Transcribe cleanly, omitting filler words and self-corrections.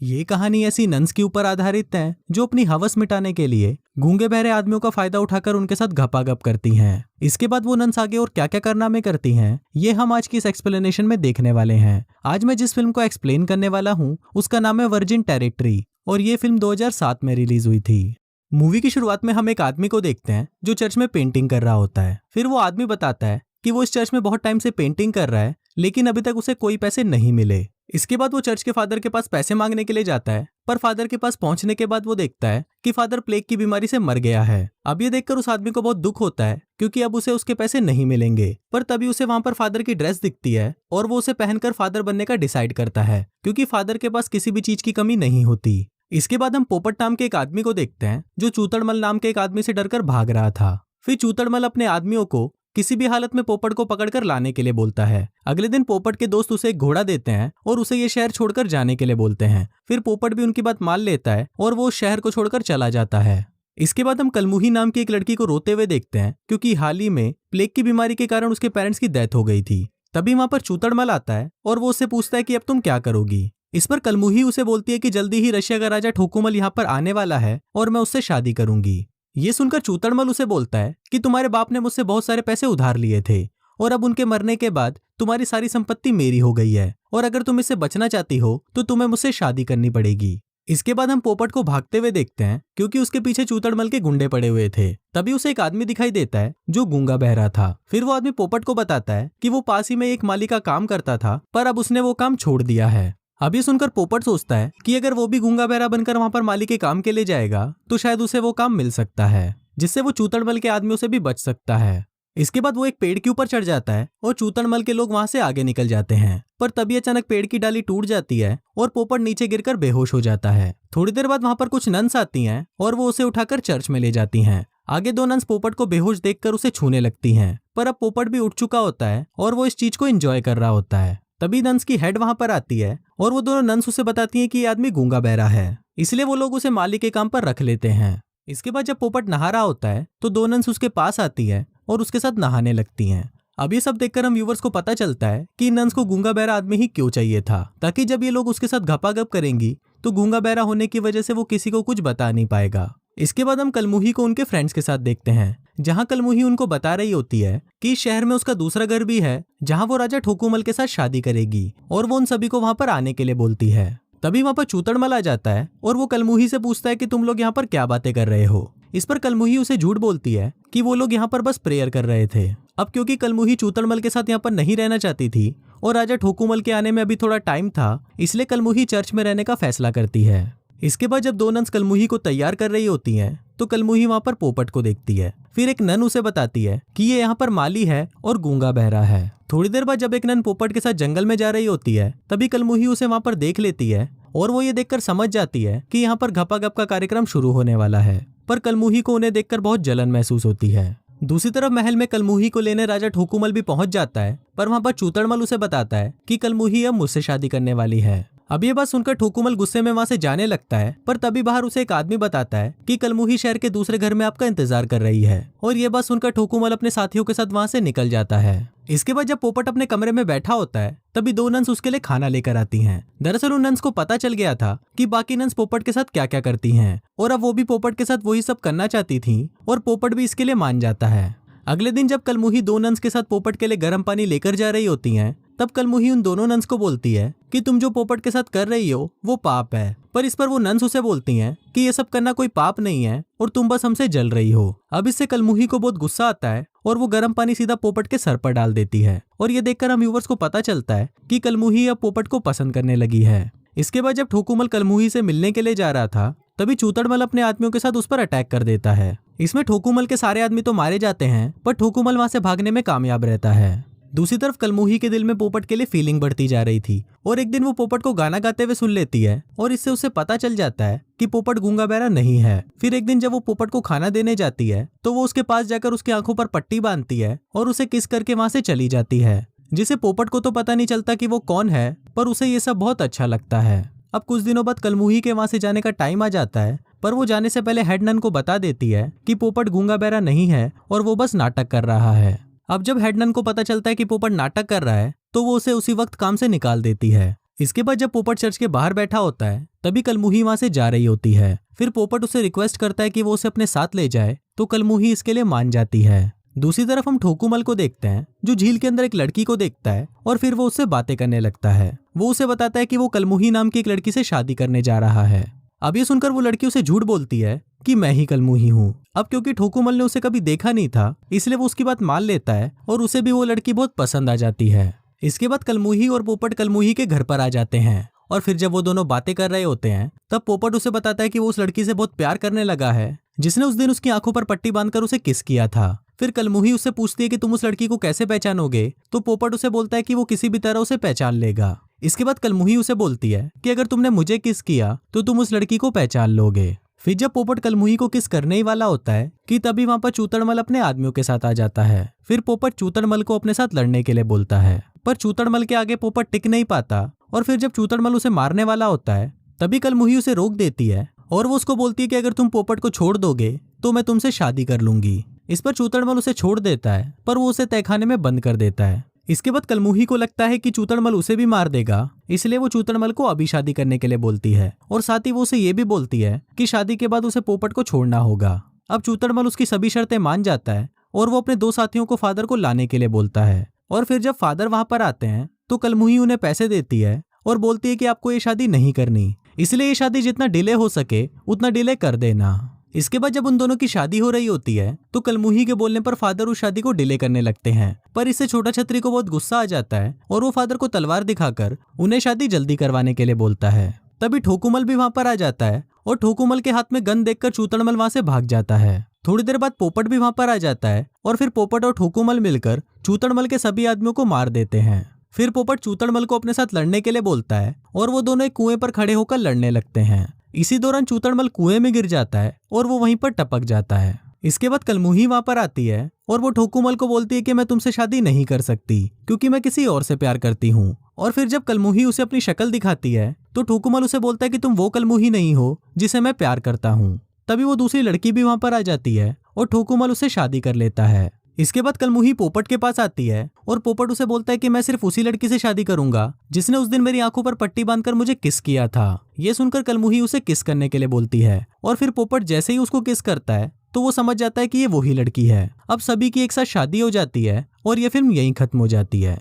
ये कहानी ऐसी नन्स के ऊपर आधारित है जो अपनी हवस मिटाने के लिए गूंगे बहरे आदमियों का फायदा उठाकर उनके साथ घपाघप करती हैं। इसके बाद वो नन्स आगे और क्या क्या कारनामे करती हैं ये हम आज की इस एक्सप्लेनेशन में देखने वाले हैं। आज मैं जिस फिल्म को एक्सप्लेन करने वाला हूँ उसका नाम है वर्जिन टेरिटरी और ये फिल्म 2007 में रिलीज हुई थी। मूवी की शुरुआत में हम एक आदमी को देखते हैं जो चर्च में पेंटिंग कर रहा होता है। फिर वो आदमी बताता है कि वो इस चर्च में बहुत टाइम से पेंटिंग कर रहा है लेकिन अभी तक उसे कोई पैसे नहीं मिले। इसके बाद वो चर्च के फादर के पास पैसे मांगने के लिए जाता है, पर फादर के पास पहुंचने के बाद वो देखता है कि फादर प्लेग की बीमारी से मर गया है। अब ये देखकर उस आदमी को बहुत दुख होता है क्योंकि अब उसे उसके पैसे नहीं मिलेंगे। पर तभी उसे वहां पर फादर की ड्रेस दिखती है और वो उसे पहनकर फादर बनने का डिसाइड करता है क्योंकि फादर के पास किसी भी चीज की कमी नहीं होती। इसके बाद हम पोपट नाम के एक आदमी को देखते हैं जो चूतड़मल नाम के एक आदमी से डरकर भाग रहा था। फिर चूतड़मल अपने आदमियों को किसी भी हालत में पोपट को पकड़कर लाने के लिए बोलता है। अगले दिन पोपट के दोस्त उसे एक घोड़ा देते हैं और उसे ये शहर छोड़कर जाने के लिए बोलते हैं। फिर पोपट भी उनकी बात मान लेता है और वो उस शहर को छोड़कर चला जाता है। इसके बाद हम कलमुही नाम की एक लड़की को रोते हुए देखते हैं क्योंकि हाल ही में प्लेग की बीमारी के कारण उसके पेरेंट्स की डेथ हो गई थी। तभी वहां पर चूतड़मल आता है और वो उससे पूछता है कि अब तुम क्या करोगी। इस पर कलमुही उसे बोलती है कि जल्दी ही रशिया का राजा ठोकुमल यहाँ पर आने वाला है और मैं उससे शादी करूंगी। ये सुनकर चूतड़मल उसे बोलता है कि तुम्हारे बाप ने मुझसे बहुत सारे पैसे उधार लिए थे और अब उनके मरने के बाद तुम्हारी सारी संपत्ति मेरी हो गई है और अगर तुम इससे बचना चाहती हो तो तुम्हें मुझसे शादी करनी पड़ेगी। इसके बाद हम पोपट को भागते हुए देखते हैं क्योंकि उसके पीछे चूतड़मल के गुंडे पड़े हुए थे। तभी उसे एक आदमी दिखाई देता है जो गूंगा बहरा था। फिर वो आदमी पोपट को बताता है कि वो पास ही में एक माली का काम करता था पर अब उसने वो काम छोड़ दिया है। अब ये सुनकर पोपट सोचता है कि अगर वो भी गूंगा बहरा बनकर वहां पर माली के काम के लिए जाएगा तो शायद उसे वो काम मिल सकता है जिससे वो चूतड़मल के आदमियों से भी बच सकता है। इसके बाद वो एक पेड़ के ऊपर चढ़ जाता है और चूतड़मल के लोग वहां से आगे निकल जाते हैं। पर तभी अचानक पेड़ की डाली टूट जाती है और पोपट नीचे गिरकर बेहोश हो जाता है। थोड़ी देर बाद वहां पर कुछ नन्स आती हैं और वो उसे उठाकर चर्च में ले जाती हैं। आगे दो नन्स पोपट को बेहोश देखकर उसे छूने लगती हैं, पर अब पोपट भी उठ चुका होता है और वो इस चीज को एंजॉय कर रहा होता है। तभी नन्स की हेड वहां पर आती है और वो दोनों नन्स उसे बताती हैं कि ये आदमी गूंगा बहरा है, इसलिए वो लोग उसे माली के काम पर रख लेते हैं। इसके बाद जब पोपट नहा रहा होता है तो दो नन्स उसके पास आती है और उसके साथ नहाने लगती हैं। अब ये सब देखकर हम व्यूवर्स को पता चलता है कि नन्स को गूंगा बहरा आदमी ही क्यों चाहिए था, ताकि जब ये लोग उसके साथ घपाघप करेंगी तो गूंगा बहरा होने की वजह से वो किसी को कुछ बता नहीं पाएगा। इसके बाद हम कलमुही को उनके फ्रेंड्स के साथ देखते हैं जहां कलमुही उनको बता रही होती है कि इस शहर में उसका दूसरा घर भी है जहां वो राजा ठोकुमल के साथ शादी करेगी और वो उन सभी को वहां पर आने के लिए बोलती है। तभी वहां पर चूतड़मल आ जाता है और वो कलमुही से पूछता है कि तुम लोग यहाँ पर क्या बातें कर रहे हो। इस पर कलमुही उसे झूठ बोलती है कि वो लोग यहाँ पर बस प्रेयर कर रहे थे। अब क्योंकि कलमुही चूतड़मल के साथ यहाँ पर नहीं रहना चाहती थी और राजा ठोकुमल के आने में अभी थोड़ा टाइम था, इसलिए कलमुही चर्च में रहने का फैसला करती है। इसके बाद जब दो नन्स कलमुही को तैयार कर रही होती हैं तो कलमुही वहां पर पोपट को देखती है। फिर एक नन उसे बताती है कि ये यहाँ पर माली है और गूंगा बहरा है। थोड़ी देर बाद जब एक नन पोपट के साथ जंगल में जा रही होती है तभी कलमुही उसे वहां पर देख लेती है और वो ये देखकर समझ जाती है कि यहाँ पर घपाघप का कार्यक्रम शुरू होने वाला है। पर कलमुही को उन्हें देखकर बहुत जलन महसूस होती है। दूसरी तरफ महल में कलमुही को लेने राजा ठोकुमल भी पहुंच जाता है, पर वहां पर चूतड़मल उसे बताता है कि कलमुही अब मुझसे शादी करने वाली है। अब ये बात सुनकर ठोकुमल गुस्से में वहां से जाने लगता है, पर तभी बाहर उसे एक आदमी बताता है कि कलमुही शहर के दूसरे घर में आपका इंतजार कर रही है और ये बात सुनकर ठोकुमल अपने साथियों के साथ वहां से निकल जाता है। इसके बाद जब पोपट अपने कमरे में बैठा होता है तभी दो नन्स उसके लिए खाना लेकर आती हैं। दरअसल उन नन्स को पता चल गया था कि बाकी नन्स पोपट के साथ क्या क्या करती हैं और अब वो भी पोपट के साथ वही सब करना चाहती थी और पोपट भी इसके लिए मान जाता है। अगले दिन जब कलमुही दो नन्स के साथ पोपट के लिए गर्म पानी लेकर जा रही होती हैं तब कलमुही उन दोनों नन्स को बोलती है कि तुम जो पोपट के साथ कर रही हो वो पाप है। पर इस पर वो नन्स उसे बोलती हैं कि ये सब करना कोई पाप नहीं है और तुम बस हमसे जल रही हो। अब इससे कलमुही को बहुत गुस्सा आता है और वो गर्म पानी सीधा पोपट के सर पर डाल देती है और ये देखकर हम व्यूवर्स को पता चलता है कि कलमुही अब पोपट को पसंद करने लगी है। इसके बाद जब ठोकुमल कलमुही से मिलने के लिए जा रहा था तभी चूतड़मल अपने आदमियों के साथ उस पर अटैक कर देता है। इसमें ठोकुमल के सारे आदमी तो मारे जाते हैं पर ठोकुमल वहां से भागने में कामयाब रहता है। दूसरी तरफ कलमुही के दिल में पोपट के लिए फीलिंग बढ़ती जा रही थी और एक दिन वो पोपट को गाना गाते हुए सुन लेती है और इससे उसे पता चल जाता है कि पोपट गूंगा बहरा नहीं है। फिर एक दिन जब वो पोपट को खाना देने जाती है तो वो उसके पास जाकर उसकी आंखों पर पट्टी बांधती है और उसे किस करके वहां से चली जाती है, जिसे पोपट को तो पता नहीं चलता कि वो कौन है, पर उसे ये सब बहुत अच्छा लगता है। अब कुछ दिनों बाद कलमुही के वहां से जाने का टाइम आ जाता है, पर वो जाने से पहले हेड नन को बता देती है कि पोपट गूंगा बहरा नहीं है और वो बस नाटक कर रहा है। अब जब हेड नन को पता चलता है कि पोपट नाटक कर रहा है तो वो उसे उसी वक्त काम से निकाल देती है। इसके बाद जब पोपट चर्च के बाहर बैठा होता है तभी कलमुही वहां से जा रही होती है। फिर पोपट उसे रिक्वेस्ट करता है कि वो उसे अपने साथ ले जाए, तो कलमुही इसके लिए मान जाती है। दूसरी तरफ हम ठोकुमल को देखते हैं, जो झील के अंदर एक लड़की को देखता है और फिर वो उससे बातें करने लगता है। वो उसे बताता है कि वो कलमुही नाम की एक लड़की से शादी करने जा रहा है। अब ये सुनकर वो लड़की उसे झूठ बोलती है कि मैं ही कलमुही हूँ। अब क्योंकि ठोकुमल ने उसे कभी देखा नहीं था, इसलिए वो उसकी बात मान लेता है और उसे भी वो लड़की बहुत पसंद आ जाती है। इसके बाद कलमुही और पोपट कलमुही के घर पर आ जाते हैं और फिर जब वो दोनों बातें कर रहे होते हैं, तब पोपट उसे बताता है कि वो उस लड़की से बहुत प्यार करने लगा है, जिसने उस दिन उसकी आंखों पर पट्टी बांधकर उसे किस किया था। फिर कलमुही उससे पूछती है कि तुम उस लड़की को कैसे पहचानोगे, तो पोपट उसे बोलता है कि वो किसी भी तरह उसे पहचान लेगा। इसके बाद कलमुही उसे बोलती है कि अगर तुमने मुझे किस किया तो तुम उस लड़की को पहचान लोगे। फिर जब पोपट कलमुही को किस करने ही वाला होता है कि तभी वहां पर चूतड़मल अपने आदमियों के साथ आ जाता है। फिर पोपट चूतड़मल को अपने साथ लड़ने के लिए बोलता है, पर चूतड़मल के आगे पोपट टिक नहीं पाता और फिर जब चूतड़मल उसे मारने वाला होता है, तभी कलमुही उसे रोक देती है और वो उसको बोलती है कि अगर तुम पोपट को छोड़ दोगे तो मैं तुमसे शादी कर लूंगी। इस पर चूतड़मल उसे छोड़ देता है, पर वो उसे तहखाने में बंद कर देता है। इसके बाद कलमुही को लगता है कि चूतड़मल उसे भी मार देगा, इसलिए वो चूतड़मल को अभी शादी करने के लिए बोलती है और साथ ही वो उसे ये भी बोलती है कि शादी के बाद उसे पोपट को छोड़ना होगा। अब चूतड़मल उसकी सभी शर्तें मान जाता है और वो अपने 2 साथियों को फादर को लाने के लिए बोलता है। और फिर जब फादर वहां पर आते हैं तो कलमुही उन्हें पैसे देती है और बोलती है कि आपको ये शादी नहीं करनी, इसलिए ये शादी जितना डिले हो सके उतना डिले कर देना। इसके बाद जब उन दोनों की शादी हो रही होती है तो कलमुही के बोलने पर फादर उस शादी को डिले करने लगते हैं, पर इससे छोटा छतरी को बहुत गुस्सा आ जाता है और वो फादर को तलवार दिखाकर उन्हें शादी जल्दी करवाने के लिए बोलता है। तभी ठोकुमल भी वहां पर आ जाता है और ठोकुमल के हाथ में गन देखकर चूतड़मल वहां से भाग जाता है। थोड़ी देर बाद पोपट भी वहां पर आ जाता है और फिर पोपट और ठोकुमल मिलकर चूतड़मल के सभी आदमियों को मार देते हैं। फिर पोपट चूतड़मल को अपने साथ लड़ने के लिए बोलता है और वो दोनों एक कुएं पर खड़े होकर लड़ने लगते हैं। इसी दौरान चूतड़मल कुएं में गिर जाता है और वो वहीं पर टपक जाता है। इसके बाद कलमुही वहां पर आती है और वो ठोकुमल को बोलती है कि मैं तुमसे शादी नहीं कर सकती क्योंकि मैं किसी और से प्यार करती हूँ। और फिर जब कलमुही उसे अपनी शक्ल दिखाती है तो ठोकुमल उसे बोलता है कि तुम वो कलमुही नहीं हो जिसे मैं प्यार करता हूँ। तभी वो दूसरी लड़की भी वहां पर आ जाती है और ठोकुमल उससे शादी कर लेता है। इसके बाद कलमुही पोपट के पास आती है और पोपट उसे बोलता है कि मैं सिर्फ उसी लड़की से शादी करूंगा जिसने उस दिन मेरी आंखों पर पट्टी बांधकर मुझे किस किया था। ये सुनकर कलमुही उसे किस करने के लिए बोलती है और फिर पोपट जैसे ही उसको किस करता है तो वो समझ जाता है कि ये वही लड़की है। अब सभी की एक साथ शादी हो जाती है और ये फिल्म यहीं खत्म हो जाती है।